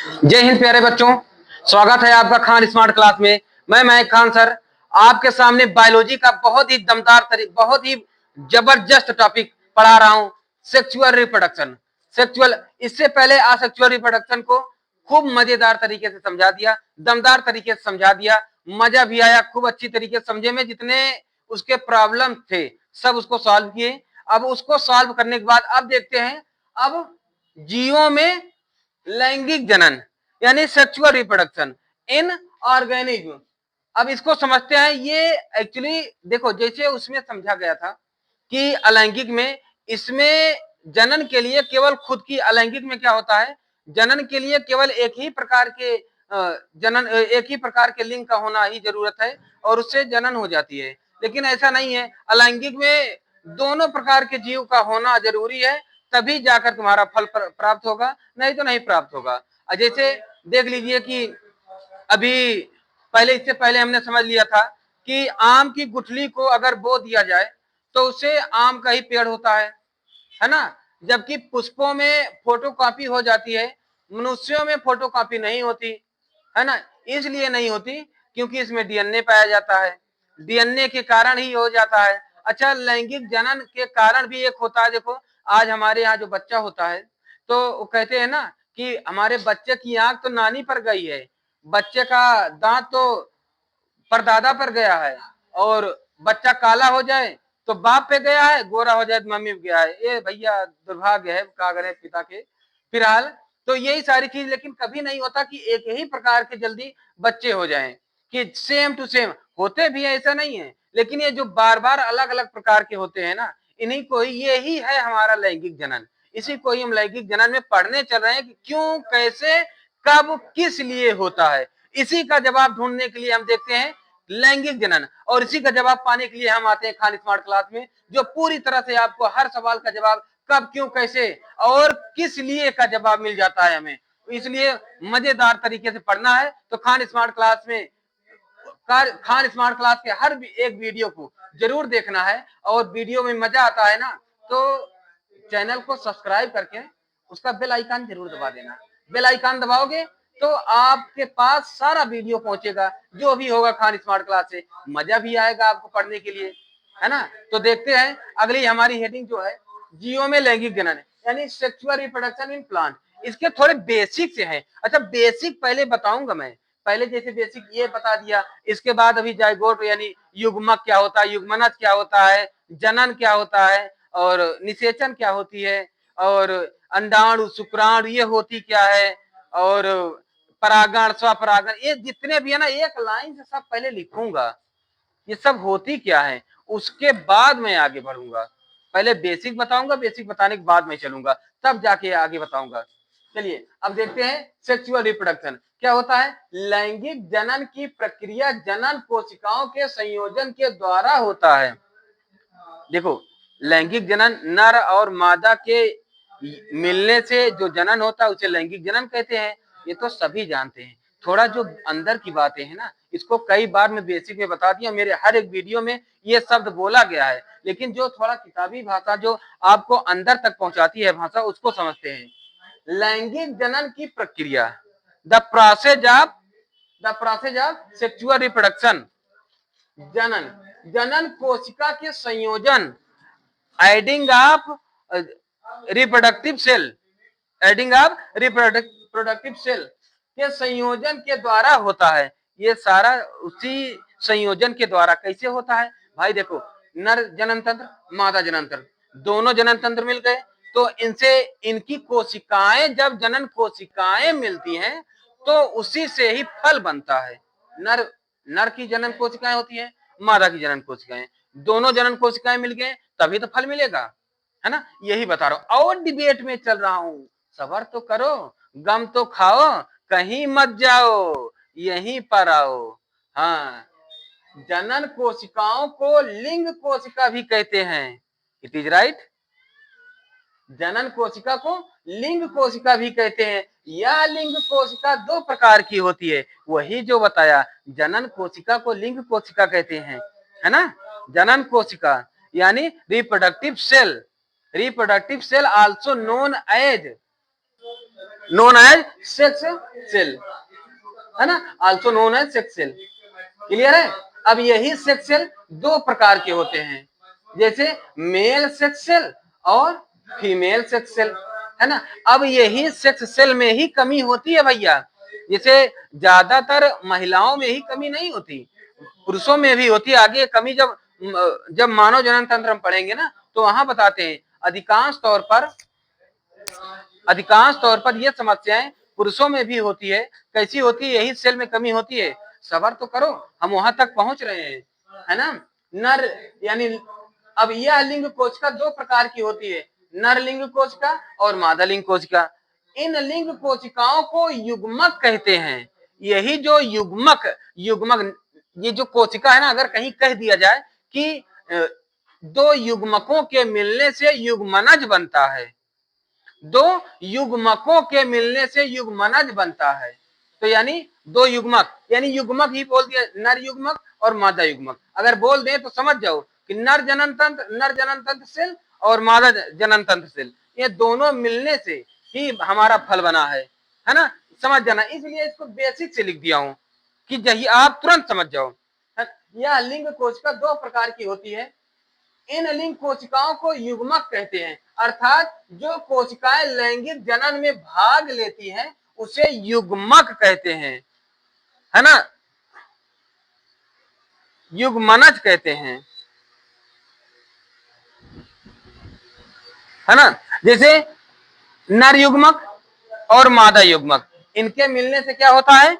जय हिंद प्यारे बच्चों, स्वागत है आपका खान स्मार्ट क्लास में। मैं महक खान सर आपके सामने बायोलॉजी का बहुत ही बहुत ही जबरदस्त टॉपिक पढ़ा रहा हूं, सेक्सुअल रिप्रोडक्शन। सेक्सुअल इससे पहले असेक्सुअल रिप्रोडक्शन को खूब मजेदार तरीके से समझा दिया, दमदार तरीके से समझा दिया, मजा भी आया, खूब अच्छी तरीके से समझे में। जितने उसके प्रॉब्लम थे सब उसको सॉल्व किए। अब उसको सॉल्व करने के बाद अब देखते हैं, अब जीवों में लैंगिक जनन यानी सेक्सुअल रिप्रोडक्शन इन ऑर्गेनिज्म। अब इसको समझते हैं। ये एक्चुअली देखो, जैसे उसमें समझा गया था कि अलैंगिक में, इसमें जनन के लिए केवल खुद की, अलैंगिक में क्या होता है, जनन के लिए केवल एक ही प्रकार के एक ही प्रकार के लिंग का होना ही जरूरत है और उससे जनन हो जाती है। लेकिन ऐसा नहीं है, अलैंगिक में दोनों प्रकार के जीव का होना जरूरी है, तभी जाकर तुम्हारा फल प्राप्त होगा, नहीं तो नहीं प्राप्त होगा। जैसे देख लीजिए कि अभी इससे पहले हमने समझ लिया था कि आम की गुठली को अगर बो दिया जाए तो उससे आम का ही पेड़ होता है ना। जबकि पुष्पों में फोटोकॉपी हो जाती है, मनुष्यों में फोटोकॉपी नहीं होती, है ना। इसलिए नहीं होती क्योंकि इसमें डीएनए पाया जाता है, डीएनए के कारण ही हो जाता है। अच्छा, लैंगिक जनन के कारण भी एक होता है। देखो, आज हमारे यहाँ जो बच्चा होता है तो वो कहते हैं ना कि हमारे बच्चे की आंख तो नानी पर गई है, बच्चे का दांत तो परदादा पर गया है, और बच्चा काला हो जाए तो बाप पे गया है, गोरा हो जाए तो मम्मी पे गया है। ये भैया दुर्भाग्य है का करें पिता के। फिलहाल तो यही सारी चीज, लेकिन कभी नहीं होता कि एक ही प्रकार के जल्दी बच्चे हो जाएं, कि सेम टू सेम होते भी है, ऐसा नहीं है। लेकिन ये जो बार बार अलग अलग प्रकार के होते हैं ना, इन्हीं को ही, ये ही है हमारा लैंगिक जनन। इसी को ही हम लैंगिक जनन में पढ़ने चल रहे हैं कि क्यों, कैसे, कब, किस लिए होता है। इसी का जवाब ढूंढने के लिए हम देखते हैं लैंगिक जनन, और इसी का जवाब पाने के लिए हम आते हैं खान स्मार्ट क्लास में, जो पूरी तरह से आपको हर सवाल का जवाब कब, क्यों, कैसे और किस लिए का जवाब मिल जाता है हमें। इसलिए मजेदार तरीके से पढ़ना है तो खान स्मार्ट क्लास में, खान स्मार्ट क्लास के हर एक वीडियो को जरूर देखना है। और वीडियो में मजा आता है ना, तो चैनल को सब्सक्राइब करके उसका बेल आइकन जरूर दबा देना। बेल आइकन दबाओगे तो आपके पास सारा वीडियो पहुंचेगा, जो भी होगा खान स्मार्ट क्लास से। मजा भी आएगा आपको पढ़ने के लिए, है ना। तो देखते हैं अगली हमारी हेडिंग जो है, जीवों में लैंगिक जनन यानी सेक्सुअल रिप्रोडक्शन इन प्लांट। इसके थोड़े बेसिक से हैं। अच्छा, बेसिक पहले बताऊंगा मैं, पहले जैसे बेसिक ये बता दिया, इसके बाद अभी जाइगोट यानी युग्मक क्या होता है, युग्मनज क्या होता है, जनन क्या होता है, और निषेचन क्या होती है, और अंडाणु शुक्राणु ये होती क्या है, और परागण स्वपरागण, ये जितने भी है ना, एक लाइन से सब पहले लिखूंगा ये सब होती क्या है, उसके बाद मैं आगे बढ़ूंगा। पहले बेसिक बताऊंगा, बेसिक बताने के बाद मैं चलूंगा, तब जाके आगे बताऊंगा। चलिए अब देखते हैं सेक्सुअल रिप्रोडक्शन क्या होता है। लैंगिक जनन की प्रक्रिया जनन कोशिकाओं के संयोजन के द्वारा होता है। देखो, लैंगिक जनन नर और मादा के मिलने से जो जनन होता है उसे लैंगिक जनन कहते हैं। ये तो सभी जानते हैं। थोड़ा जो अंदर की बातें हैं ना, इसको कई बार मैं बेसिक में बता दिया, मेरे हर एक वीडियो में ये शब्द बोला गया है, लेकिन जो थोड़ा किताबी भाषा जो आपको अंदर तक पहुंचाती है भाषा, उसको समझते हैं। लैंगिक जनन की प्रक्रिया, the process of sexual reproduction, जनन, जनन कोशिका के संयोजन, adding of reproductive cell, adding of reproductive cell के संयोजन के द्वारा होता है। ये सारा उसी संयोजन के द्वारा कैसे होता है भाई। देखो, नर जनन तंत्र, मादा जनन तंत्र, दोनों जनन तंत्र मिल गए तो इनसे, इनकी कोशिकाएं, जब जनन कोशिकाएं मिलती हैं तो उसी से ही फल बनता है। नर नर की जनन कोशिकाएं होती हैं, मादा की जनन कोशिकाएं, दोनों जनन कोशिकाएं मिल गए तभी तो फल मिलेगा, है ना। यही बता रहा हूं, और डिबेट में चल रहा हूं, सबर तो करो, गम तो खाओ, कहीं मत जाओ, यहीं पर आओ। हाँ, जनन कोशिकाओं को लिंग कोशिका भी कहते हैं। इट इज राइट, जनन कोशिका को लिंग कोशिका भी कहते हैं। यह लिंग कोशिका दो प्रकार की होती है, वही जो बताया, जनन कोशिका को लिंग कोशिका कहते हैं, है ना। जनन कोशिका यानी reproductive cell, reproductive cell also known as known as sex cell, है ना, also known as sex cell. Clear है? अब यही सेक्स सेल दो प्रकार के होते हैं, जैसे मेल सेक्स सेल और फीमेल सेक्स सेल, है ना। अब यही सेक्स सेल में ही कमी होती है भैया, जैसे ज्यादातर महिलाओं में ही कमी नहीं होती, पुरुषों में भी होती है। आगे कमी जब मानव जनन तंत्र हम पढ़ेंगे ना, तो वहां बताते हैं अधिकांश तौर पर ये समस्याएं पुरुषों में भी होती है। कैसी होती है? यही सेल में कमी होती है। सबर तो करो, हम वहां तक पहुंच रहे हैं, है ना। नर यानी अब यह लिंग कोशिका दो प्रकार की होती है, नर लिंग कोशिका और मादा लिंग कोशिका। इन लिंग कोशिकाओं को युग्मक कहते हैं। यही जो युग्मक ये जो कोशिका है ना, अगर कहीं कह दिया जाए कि दो युग्मकों के मिलने से युग्मनज बनता है, दो युग्मकों के मिलने से युग्मनज बनता है, तो यानी दो युग्मक, यानी युग्मक ही बोल दिया, नर युग्मक और मादा युग्मक। अगर बोल दें तो समझ जाओ कि नर जनन तंत्र सेल और मादा जनन तंत्र सेल, ये दोनों मिलने से ही हमारा फल बना है ना, समझ जाना। इसलिए इसको बेसिक से लिख दिया हूं कि यही आप तुरंत समझ जाओ। यह लिंग कोशिका दो प्रकार की होती है। इन लिंग कोशिकाओं को युग्मक कहते हैं, अर्थात जो कोशिकाएं लैंगिक जनन में भाग लेती हैं उसे युग्मक कहते हैं, है ना, युग्मनज कहते हैं, है ना। जैसे नर युग्मक और मादा युग्मक, इनके मिलने से क्या होता है?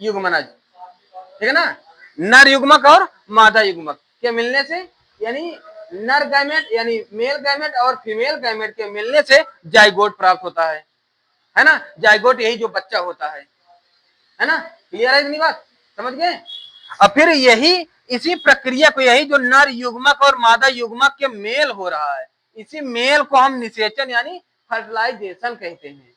युग्मनज, ठीक है ना। नर युग्मक और मादा युग्मक के मिलने से, यानी नर गैमेट यानी मेल गैमेट और फीमेल गैमेट के मिलने से जाइगोट प्राप्त होता है ना। जाइगोट यही जो बच्चा होता है ना। क्लियर है इतनी बात? समझ गए? अब फिर यही इसी प्रक्रिया को, यही जो नर युग्मक और मादा युग्मक के मेल हो रहा है, इसी मेल को हम निषेचन यानी फर्टिलाइजेशन कहते हैं।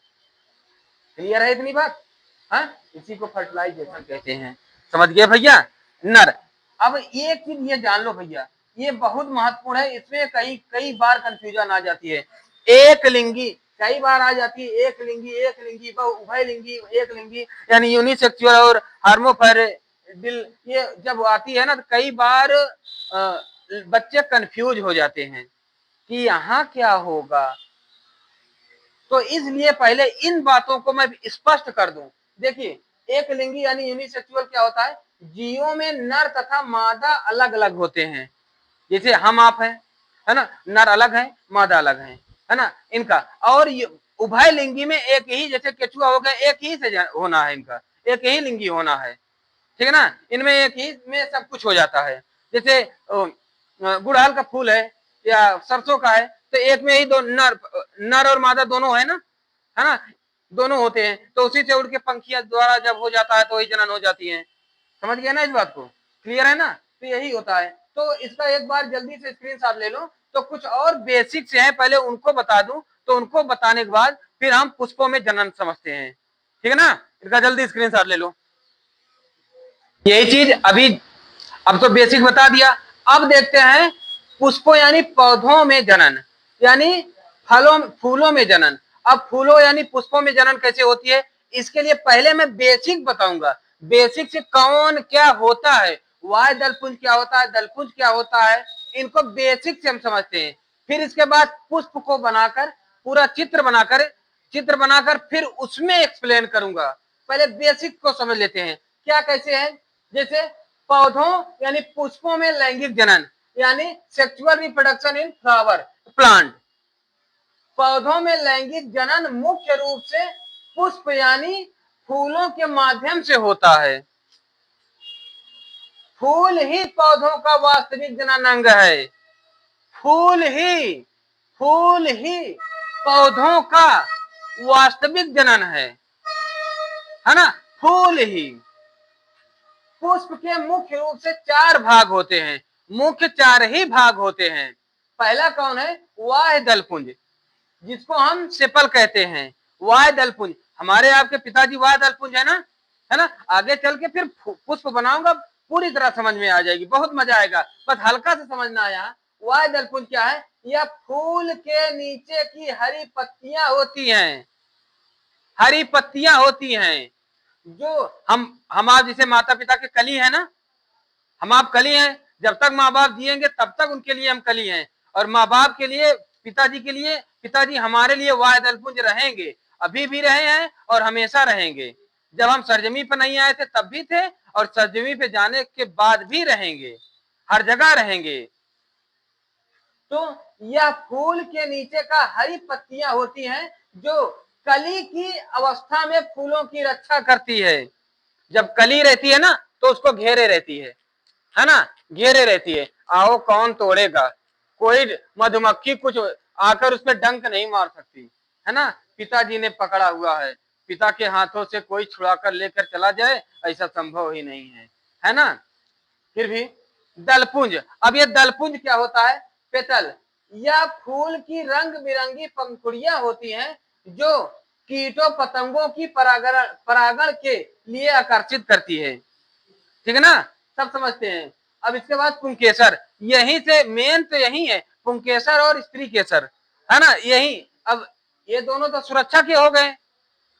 क्लियर है इतनी बात? हाँ, इसी को फर्टिलाइजेशन कहते हैं। समझ गए भैया? नर। अब एक चीज ये जान लो भैया, ये बहुत महत्वपूर्ण है, इसमें कई बार कंफ्यूजन आ जाती है। एक लिंगी कई बार आ जाती है, एक लिंगी उभय लिंगी, एक लिंगी यानी यूनिसेक्सुअल और हार्मोफायरिडिल, ये जब आती है ना तो कई बार बच्चे कंफ्यूज हो जाते हैं कि यहाँ क्या होगा। तो इसलिए पहले इन बातों को मैं स्पष्ट कर दूं। देखिए, एक लिंगी यानी यूनिसेक्सुअल क्या होता है? जीवों में नर तथा मादा अलग अलग होते हैं, जैसे हम आप हैं, है ना, नर अलग है, मादा अलग है ना इनका। और उभय लिंगी में एक ही, जैसे केचुआ हो गया, एक ही से होना है इनका, एक ही लिंगी होना है, ठीक है ना। इनमें एक ही में सब कुछ हो जाता है। जैसे गुड़हल का फूल है या सरसों का है, तो एक में ही दो नर और मादा दोनों है ना, दोनों होते हैं, तो उसी से उड़ के पंखिया द्वारा जब हो जाता है तो वही जनन हो जाती है। समझ गया ना इस बात को? क्लियर है ना? तो यही होता है। तो इसका एक बार जल्दी से स्क्रीनशॉट ले लो। तो कुछ और बेसिक से है, पहले उनको बता दूं, तो उनको बताने के बाद फिर हम पुष्पों में जनन समझते हैं, ठीक है ना। इसका जल्दी स्क्रीनशॉट ले लो। यही चीज अब तो बेसिक बता दिया। अब देखते हैं पुष्पों यानी पौधों में जनन, यानी फूलों में जनन। अब फूलों यानी पुष्पों में जनन कैसे होती है, इसके लिए पहले मैं बेसिक बताऊंगा। बेसिक से कौन क्या होता है, वाय दलपुंज क्या होता है, दलपुंज क्या होता है, इनको बेसिक से हम समझते हैं। फिर इसके बाद पुष्प को बनाकर, पूरा चित्र बनाकर फिर उसमें एक्सप्लेन करूंगा। पहले बेसिक को समझ लेते हैं, क्या कैसे है। जैसे पौधों यानी पुष्पों में लैंगिक जनन यानी sexual reproduction in flower plant. पौधों में लैंगिक जनन मुख्य रूप से पुष्प यानी फूलों के माध्यम से होता है। फूल ही पौधों का वास्तविक जनन अंग है। फूल ही पौधों का वास्तविक जनन है ना। फूल ही। पुष्प के मुख्य रूप से 4 भाग होते हैं, मुख्य 4 ही भाग होते हैं। पहला कौन है? वाह्य दलपुंज, जिसको हम सेपल कहते हैं। वाह्य दलपुंज, हमारे आपके पिताजी वाह्य दलपुंज है ना। आगे चल के फिर पुष्प बनाऊंगा, पूरी तरह समझ में आ जाएगी, बहुत मजा आएगा, बस हल्का से समझना आया। वाह्य दलपुंज क्या है? यह फूल के नीचे की हरी पत्तियां होती हैं, हरी पत्तियां होती हैं, जो हम आप जैसे माता पिता के कली है ना, हम आप कली हैं, जब तक माँ बाप जिएंगे तब तक उनके लिए हम कली हैं, और माँ बाप के लिए, पिताजी के लिए, पिताजी हमारे लिए वाहिद अलपुंज रहेंगे, अभी भी रहे हैं और हमेशा रहेंगे। जब हम सरजमी पर नहीं आए थे तब भी थे, और सरजमी पे जाने के बाद भी रहेंगे, हर जगह रहेंगे। तो यह फूल के नीचे का हरी पत्तियां होती हैं, जो कली की अवस्था में फूलों की रक्षा करती है। जब कली रहती है ना तो उसको घेरे रहती है ना, घेरे रहती है। आओ कौन तोड़ेगा, कोई मधुमक्खी कुछ आकर उसमें डंक नहीं मार सकती, है ना। पिताजी ने पकड़ा हुआ है, पिता के हाथों से कोई छुड़ाकर लेकर चला जाए ऐसा संभव ही नहीं है ना। फिर भी दलपुंज, अब ये दलपुंज क्या होता है? पेटल, या फूल की रंग बिरंगी पंखुड़ियां होती हैं, जो कीटों पतंगों की परागण के लिए आकर्षित करती है। ठीक है ना, सब समझते हैं। अब इसके बाद पुंकेसर, यहीं से मेन तो यही है, पुंकेसर और स्त्री केसर, है ना, यही। अब ये दोनों तो सुरक्षा के हो गए,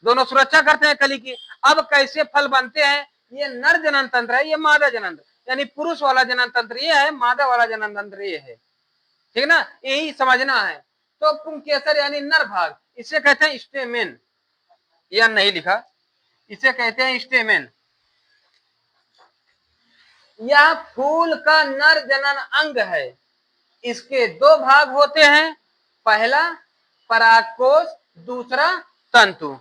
दोनों सुरक्षा करते हैं कली की। अब कैसे फल बनते हैं? ये नर जनन तंत्र है, ये मादा जनन, यानी पुरुष वाला जनन तंत्र ये है, मादा वाला जनन तंत्र ये है। ठीक है ना, यही समझना है। तो पुंकेसर यानी नर भाग, इसे कहते हैं स्टेमेन, या नहीं लिखा, इसे कहते हैं स्टेमेन। यह फूल का नर जनन अंग है। इसके दो भाग होते हैं, पहला परागकोश, दूसरा तंतु।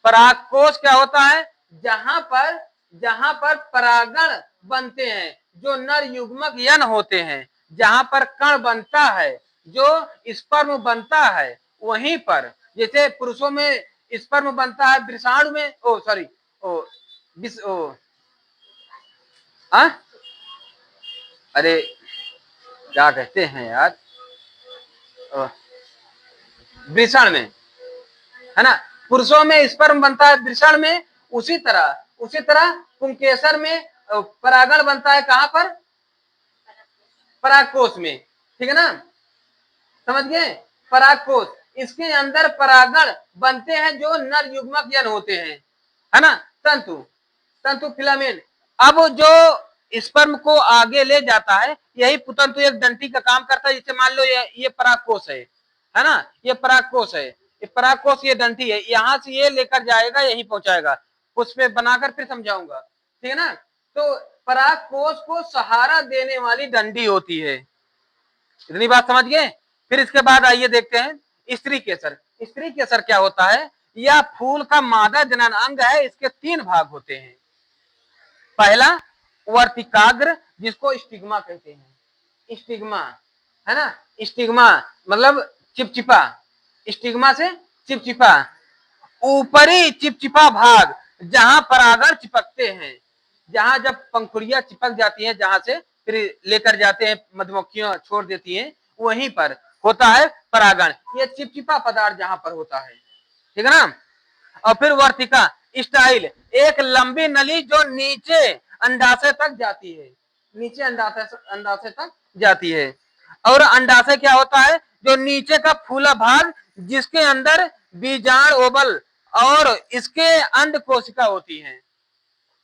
परागकोश क्या होता है? जहां पर परागण बनते हैं, जो नर युग्मक यन होते हैं, जहां पर कण बनता है, जो स्पर्म बनता है, वहीं पर, जैसे पुरुषों में स्पर्म बनता है वृषाणु में, अरे क्या कहते हैं यार, वृषण में, है ना। पुरुषों में स्पर्म बनता है वृषण में, उसी तरह पुंकेसर में परागण बनता है, कहां पर? परागकोश में। ठीक है ना, समझ गए? परागकोश, इसके अंदर परागण बनते हैं जो नर युग्मक यन होते हैं, है ना। तंतु फिलामेंट, अब जो स्पर्म को आगे ले जाता है, यही पुतंतु एक डंठी का काम करता है। जैसे मान लो ये परागकोश है ना, ये परागकोश है, ये परागकोश, ये डंठी है, यहां से ये लेकर जाएगा, यही पहुंचाएगा। कुछ पे बनाकर फिर समझाऊंगा, ठीक है ना। तो परागकोश को सहारा देने वाली डंडी होती है, इतनी बात समझ गए। फिर इसके बाद आइए देखते हैं स्त्री केसर। स्त्री केसर क्या होता है? यह फूल का मादा जनन अंग है। इसके तीन भाग होते हैं। पहला वर्तिकाग्र, जिसको स्टिग्मा कहते हैं, स्टिग्मा, है ना। स्टिग्मा मतलब चिपचिपा, स्टिग्मा से चिपचिपा, ऊपरी चिपचिपा भाग, जहां परागण चिपकते हैं, जहां जब पंखुड़ियां चिपक जाती हैं, जहां से फिर लेकर जाते हैं, मधुमक्खियां छोड़ देती हैं, वहीं पर होता है परागण। ये चिपचिपा पदार्थ जहां पर होता है, ठीक है ना। और फिर वर्तिका स्टाइल, एक लंबी नली जो नीचे अंडाशय तक जाती है, नीचे अंडाशय तक जाती है। और अंडाशय क्या होता है? जो नीचे का फूला भाग, जिसके अंदर बीजाणु ओवल और इसके अंड कोशिका होती है,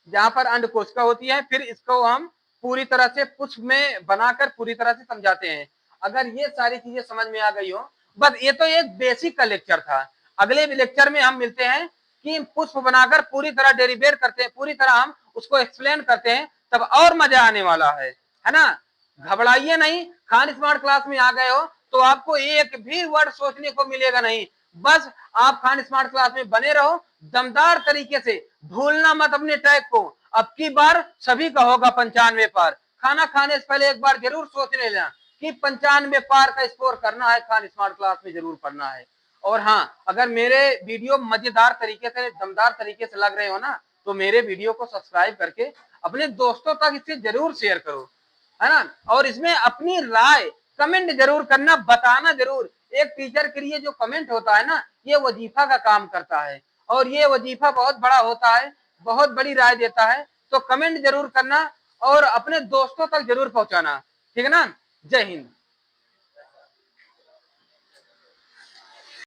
जहां पर अंड कोशिका होती है। फिर इसको हम पूरी तरह से पुष्प में बनाकर पूरी तरह से समझाते हैं। अगर ये सारी चीजें समझ में आ गई हो, बस ये तो एक बेसिक का लेक्चर था। अगले लेक्चर में हम मिलते हैं कि पुष्प बनाकर पूरी तरह डेरिवेट करते हैं, पूरी तरह हम उसको एक्सप्लेन करते हैं, तब और मजा आने वाला है ना। घबराइए नहीं, खान स्मार्ट क्लास में आ गए हो तो आपको एक भी वर्ड सोचने को मिलेगा नहीं। बस आप खान स्मार्ट क्लास में बने रहो, दमदार तरीके से, भूलना मत अपने टैग को। अब की बार सभी का होगा 95 पार। खाना खाने से पहले एक बार जरूर सोच लेना कि 95 पार का स्कोर करना है, खान स्मार्ट क्लास में जरूर पढ़ना है। और हाँ, अगर मेरे वीडियो मजेदार तरीके से, दमदार तरीके से लग रहे हो ना, तो मेरे वीडियो को सब्सक्राइब करके अपने दोस्तों तक इसे जरूर शेयर करो, है ना। और इसमें अपनी राय कमेंट जरूर करना, बताना जरूर। एक टीचर के लिए जो कमेंट होता है ना, ये वजीफा का काम करता है, और ये वजीफा बहुत बड़ा होता है, बहुत बड़ी राय देता है। तो कमेंट जरूर करना और अपने दोस्तों तक जरूर पहुंचाना, ठीक है ना। जय हिंद।